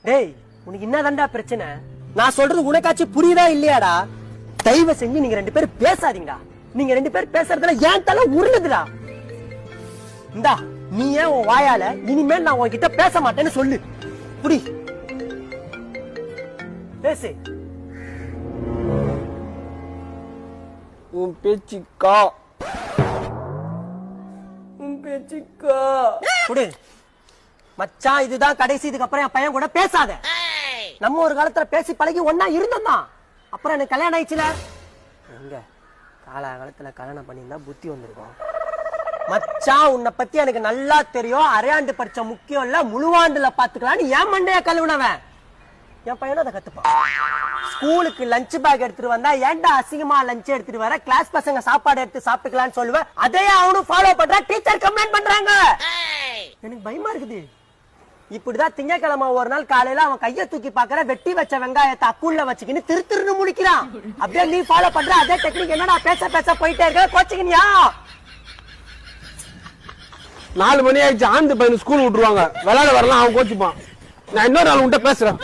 டேய் உனக்கு என்னதான்டா பிரச்சனை? நான் சொல்றது உனக்காச்சும் புரியுதா இல்லையாடா? தயவு செஞ்சு நீங்க 2 பேரும் பேசாதீங்கடா. நீங்க 2 பேரும் பேசுறதுல ஏன் தலை உருளுதுடா. இந்தா நீ ஏன் உன் வாயால இனிமேல் நான் உன்கிட்ட பேச மாட்டேன்னு சொல்லு. புடி பேசு. உன் பேச்சுக்கா குடு மச்சான். இதுதான் கடைசி. இதுக்கப்புறம் என் பையன் கூட பேசாத. நம்ம ஒரு காலத்துல பேசி பழகி ஒன்னா இருந்தோம். அப்புறம் எனக்கு கல்யாணம் ஆயிடுச்சுல. எங்க காலகாலத்துல கல்யாணம் பண்ணியிருந்தா புத்தி வந்திருக்கும். மச்சான் உன்னை பத்தி எனக்கு நல்லா தெரியும். அரையாண்டு படிச்ச முக்கியம் இல்ல, முழுவாண்டுல பாத்துக்கலான்னு என் மண்டைய கழுவுனவன். என் பையனும் அதை கத்துப்பான். ஸ்கூலுக்கு லஞ்ச் பேக் எடுத்துட்டு வந்தா ஏன்டா அசிங்கமா லஞ்ச் எடுத்துட்டு வர, கிளாஸ் பசங்க சாப்பாடு எடுத்து சாப்பிட்டுக்கலாம்னு சொல்லுவேன். அதே அவனும் ஃபாலோ பண்றா. டீச்சர் கம்ப்ளைண்ட் பண்றாங்க. எனக்கு பயமா இருக்குது. இப்படிதான் திங்கக்கிழமை ஒரு நாள் காலையில அவன் கைய தூக்கி பாக்குற, வெட்டி வச்ச வெங்காயத்தை அக்குள்ள வச்சுக்கின்னு திருன்னு முழிக்கிறான். அப்படியே நீ ஃபாலோ பண்ற அதே டெக்னிக். என்னடா பேச போயிட்டே இருக்க, கோச்சிக்கினியா? 4 மணி ஆயிடுச்சு. ஆண்டு பையன் ஸ்கூல் விட்டுருவாங்க. விளையாட வரலாம், அவன் கோச்சுப்பான். நான் இன்னொரு நாள் உன்கிட்ட பேசுறேன்.